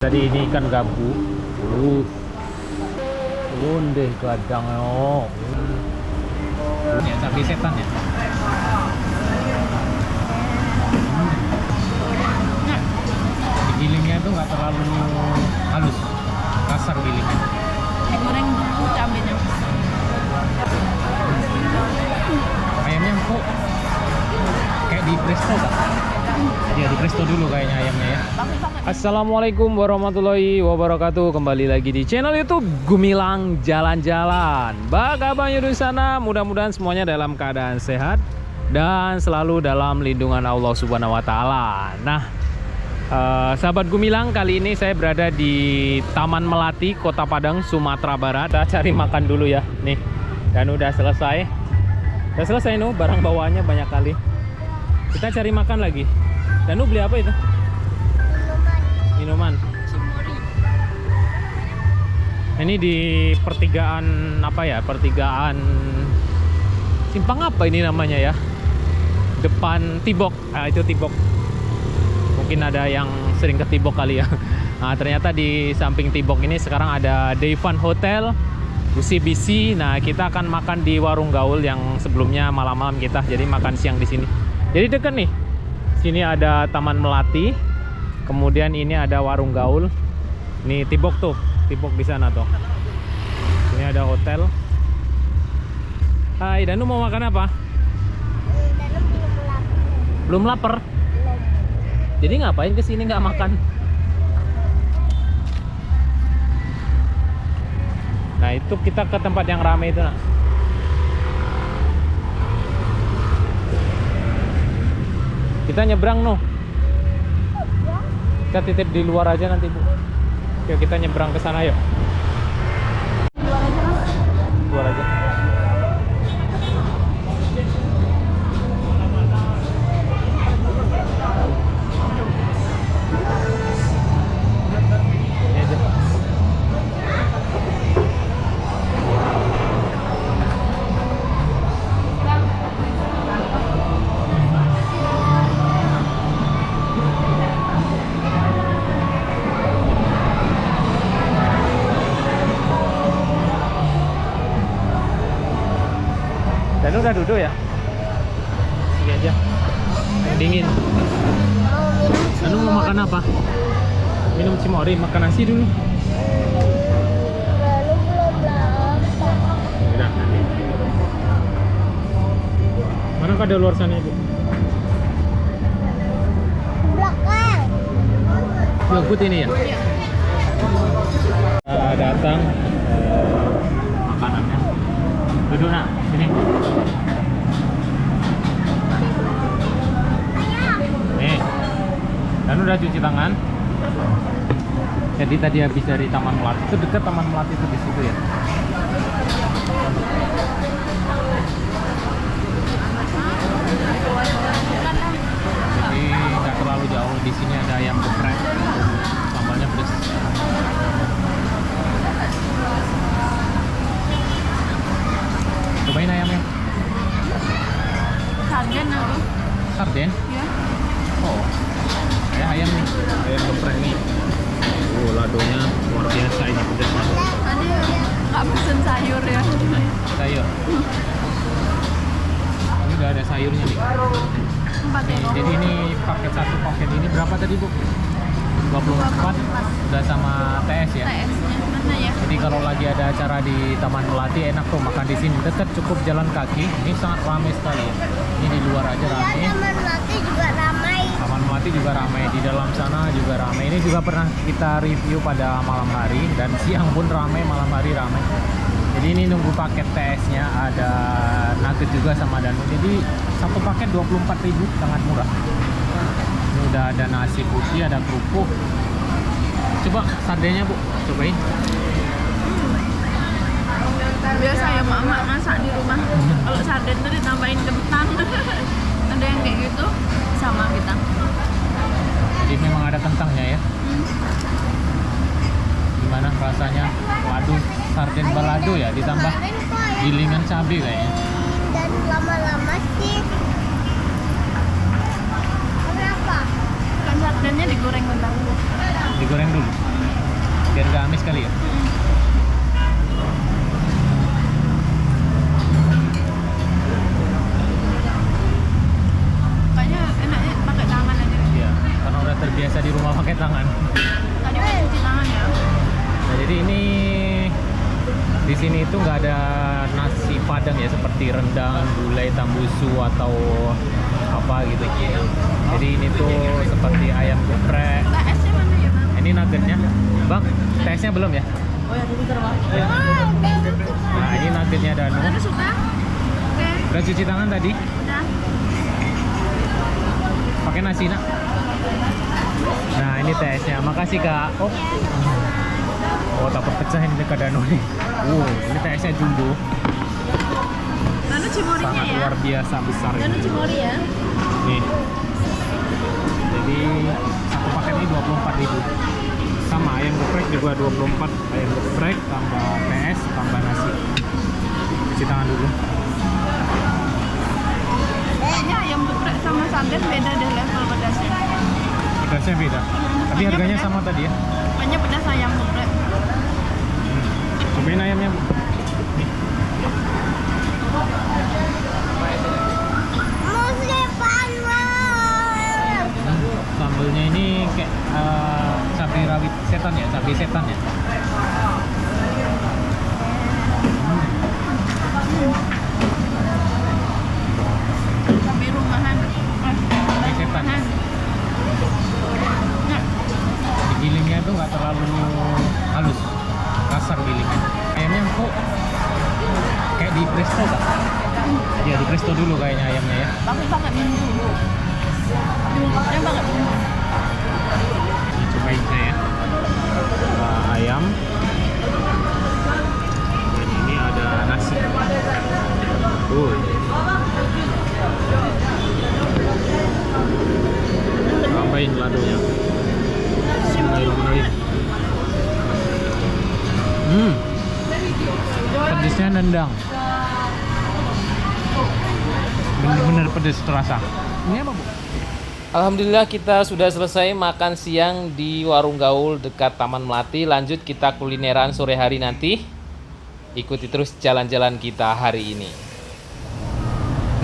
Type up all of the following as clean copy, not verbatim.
Tadi ini ikan gabu. Deh gadang yo. Ya sapi setan ya. Gilingnya tuh nggak terlalu halus, kasar gilingnya. Digoreng dulu cabenya. Ayamnya kok kayak di presto tak? Ya di presto dulu kayaknya ayamnya ya. Assalamualaikum warahmatullahi wabarakatuh. Kembali lagi di channel YouTube Gumilang Jalan-Jalan. Bagaimana di sana? Mudah-mudahan semuanya dalam keadaan sehat dan selalu dalam lindungan Allah Subhanahu wa taala. Nah, sahabat Gumilang, kali ini saya berada di Taman Melati, Kota Padang, Sumatera Barat. Kita cari makan dulu ya. Nih, dan udah selesai. Udah selesai nuh, barang bawaannya banyak kali. Kita cari makan lagi. Dan beli apa itu? Minuman. Ini di pertigaan apa ya? Pertigaan simpang apa ini namanya ya? Depan Tibok. Nah, itu Tibok. Mungkin ada yang sering ke Tibok kali ya. Nah, ternyata di samping Tibok ini sekarang ada Daivan Hotel, UCBC. Nah, kita akan makan di Warung Gaul yang sebelumnya malam-malam kita. Jadi makan siang di sini. Jadi dekat nih. Sini ada Taman Melati. Kemudian ini ada Warung Gaul. Ini Tibok tuh, Tibok di sana tuh. Ini ada hotel. Hai, Danu mau makan apa? Danu belum lapar. Belum lapar? Belum. Jadi ngapain kesini nggak makan? Nah, itu kita ke tempat yang ramai itu, nak. Kita nyebrang, noh. Kita titip di luar aja nanti, Bu. Yuk kita nyebrang ke sana yuk. Luar aja. Ini aja. Dan udah duduk ya? Sini aja. Yang dingin. Anu mau makan apa? Minum cimori, makan nasi dulu. Lalu belum lapar. Udah. Mana ada luar sana, Ibu? Belakang. Yogurt ini ya? Iya. Datang makanannya. Duduk, nak. Sini. Nih. Dan udah cuci tangan. Jadi tadi habis dari Taman Melati. Itu dekat Taman Melati itu di situ ya. Jadi nggak terlalu jauh. Di sini ada ayam geprek. Sambalnya pedas. Cobain ayamnya. Sarden aku. Sarden? Ya. Oh. Ya ayam nih. Ayam geprek nih. Oh, ladonya luar biasa ini pedas banget. Tadi nggak pesen sayur ya. Sayur. Ini udah ada sayurnya nih. 4 Nih, euro. jadi ini paket satu paket ini berapa tadi, Bu? 24 udah sama TS ya. TS-nya mana ya? Jadi kalau lagi ada acara di Taman Melati enak tuh makan di sini. Dekat, cukup jalan kaki. Ini sangat ramai sekali. Ini di luar aja ramai. Ya, Taman Melati juga ramai. Taman Melati juga ramai, di dalam sana juga ramai. Ini juga pernah kita review pada malam hari dan siang pun ramai, malam hari ramai. Jadi ini nunggu paket TS-nya, ada nugget juga sama Danu. Jadi satu paket 24.000, sangat murah. Ini udah ada nasi putih, ada kerupuk. Coba sardennya, Bu, cobain. Biasa ya mak-mak masak di rumah. Kalau sarden tuh ditambahin kentang. Ada yang kayak gitu sama kita. Jadi memang ada kentangnya ya. Gimana rasanya? Waduh, sarden balado ya, ditambah gilingan cabai kayaknya. Dan lama-lama sih. Kenapa? Kan sardennya digoreng bentar dulu. Digoreng dulu. biar nggak amis kali ya. Kayaknya enaknya pakai tangan aja. Iya, karena udah terbiasa di rumah pakai tangan. Tadi udah cuci tangan ya. Nah, jadi ini di sini itu nggak ada nasi padang ya, seperti rendang, gulai, tambusu atau apa gitu. Jadi ini tuh seperti ayam geprek. TS-nya mana ya, Bang? Ini nuggetnya, bang. TS-nya belum ya? Oh ya, bentar, Bang. Nah, ini nuggetnya Danu. Danu suka? Oke, Udah cuci tangan tadi? udah. Pakai nasi nak. Nah, ini TS-nya. Makasih kak. Oh, tak pecah ini dekat Danu nih. Ini TS-nya jumbo. Danu cimorinya Sangat ya. luar biasa besar Danu ini. cimori ya. Nih. Jadi satu paket ini 24.000. Sama ayam geprek juga 24. Ayam geprek tambah PS tambah nasi. Cuci tangan dulu. Kayaknya ayam geprek sama sarden beda deh level pedasnya. Pedasnya beda. Tapi harganya sama tadi ya. Banyak pedas ayam geprek. Cobain ayamnya. Nih. Sambelnya ini kayak cabai rawit setan ya, cabai setan ya. Cabai rumahan. Cabai setan. Rumahan. Nah, Gilingnya tuh nggak terlalu halus, kasar gilingnya. Ayamnya kok kayak di presto kan? Ya di presto dulu kayaknya ayamnya ya. pakai bumbu dulu. Diungkapnya pakai bumbu. Ini cobain saya ya. Ayam. Dan ini ada nasi. Tambahin ladonya. Bismillahirrahmanirrahim. Pedesnya nendang. Bener-bener pedes terasa. Ini apa, Bu? Alhamdulillah kita sudah selesai makan siang di Warung Gaul dekat Taman Melati. Lanjut kita kulineran sore hari nanti. Ikuti terus jalan-jalan kita hari ini.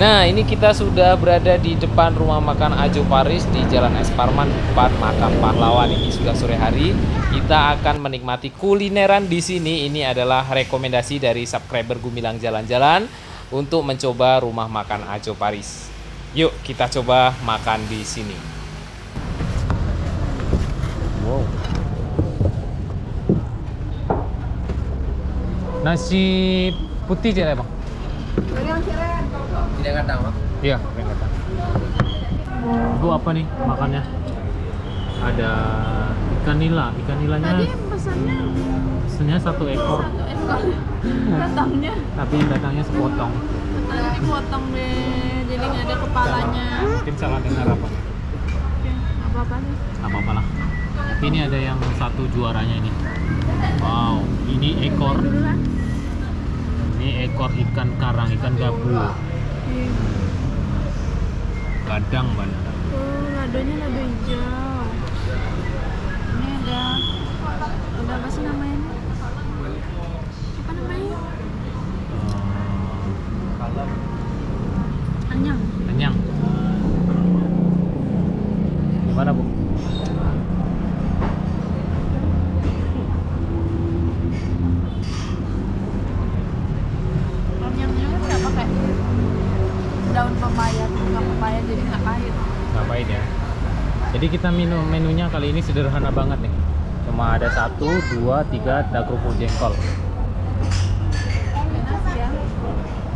Nah, ini kita sudah berada di depan rumah makan Ajo Paris di Jalan Es Parman, depan Makam Pahlawan. Ini sudah sore hari. Kita akan menikmati kulineran di sini. Ini adalah rekomendasi dari subscriber Gumilang Jalan-Jalan untuk mencoba rumah makan Ajo Paris. Yuk, kita coba makan di sini. Wow. Nasi putih tidak, Bang? Tidak kandang, Pak. Iya, yang kata. Itu apa nih makannya? Ada ikan nila. Ikan nilanya Tadi pesannya satu ekor, satu ekor. Datangnya datangnya sepotong. dipotong deh, jadi nggak ada kepalanya. Mungkin salah dengar apa nih? Oke, nggak apa-apa nih. Nggak apa-apa lah. Tapi ini ada yang satu juaranya ini. Wow, ini ekor. Dulu lah. Ini ekor ikan karang, ikan gabu. Gadang banget. Oh, ladonya lado hijau. Ini ada apa sih namanya? Apa namanya? Anyang. Kenyang. Gimana, Bu? Anyangnya kan nggak pakai daun pepaya, bukan pepaya jadi nggak pahit. Nggak pahit ya. Jadi kita minum menunya kali ini sederhana banget nih. Cuma ada 1, 2, 3 ada kerupuk jengkol. Enak sih ya.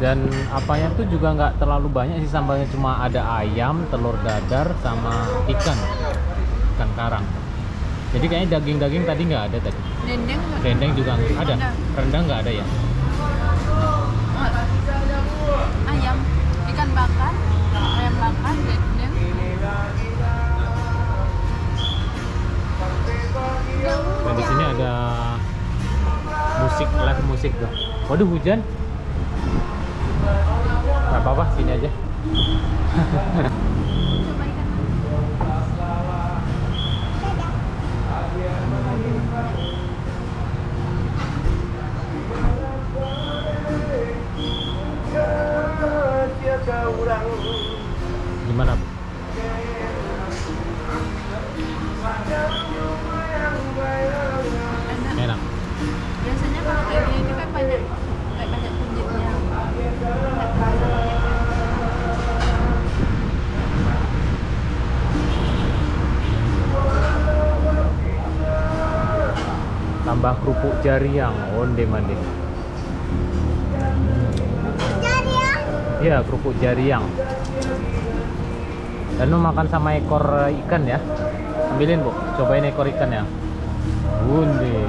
Dan apanya tuh juga nggak terlalu banyak sih, sambalnya cuma ada ayam, telur dadar, sama ikan karang. Jadi kayaknya daging-daging tadi nggak ada tadi. Dendeng nggak? Dendeng juga nggak ada. Rendang nggak ada ya. Ayam, ikan bakar, ayam bakar, dendeng. Dan di sini ada musik, live musik tuh. Waduh, hujan. Nggak apa-apa, sini aja. Coba ikan. tambah kerupuk jariang, onde mande. Jadi ya. Iya, kerupuk jariang. Dan lu makan sama ekor ikan ya. Ambilin Bu, cobain ekor ikan ya. Onde.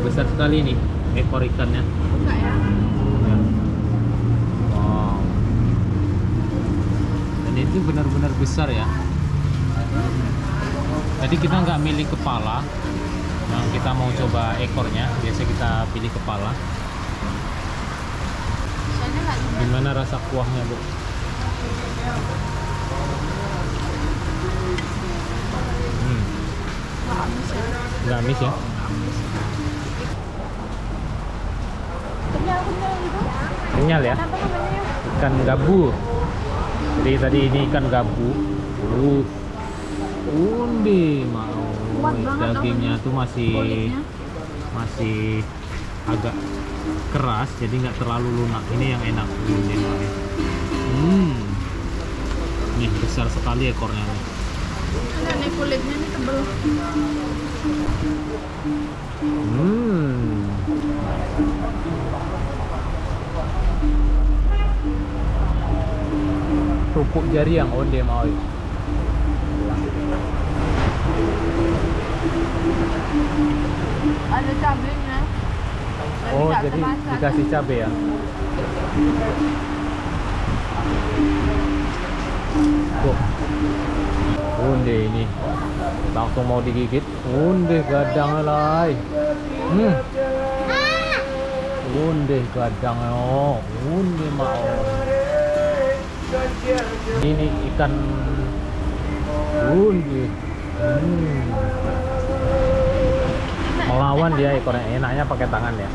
Besar sekali nih ekor ikannya. Buka ya. Ya. Wow. Dan itu benar-benar besar ya. Tadi kita nggak milih kepala, nah, kita mau coba ekornya. Biasa kita pilih kepala. Soalnya nggak juga. Gimana rasa kuahnya Bu? Nggak amis ya. Nggak amis ya? Kenyal gitu. Kenyal ya? Apa namanya? Ikan gabu. Jadi tadi ini ikan gabu. Undi mau. Kuat banget Dagingnya tuh Kulitnya. masih agak keras, jadi nggak terlalu lunak. Ini yang enak. Undi mau. Nih besar sekali ekornya nih. Enggak nih, kulitnya nih tebel. Kerupuk jariang onde mau. Ada cabenya. Oh, nggak jadi terasa. dikasih cabai ya? Tuh. Onde ini. Langsung mau digigit. Onde gadang lay. Onde gadang oh. Onde mau. Ini ikan onde. Melawan dia ekornya, enaknya pakai tangan ya.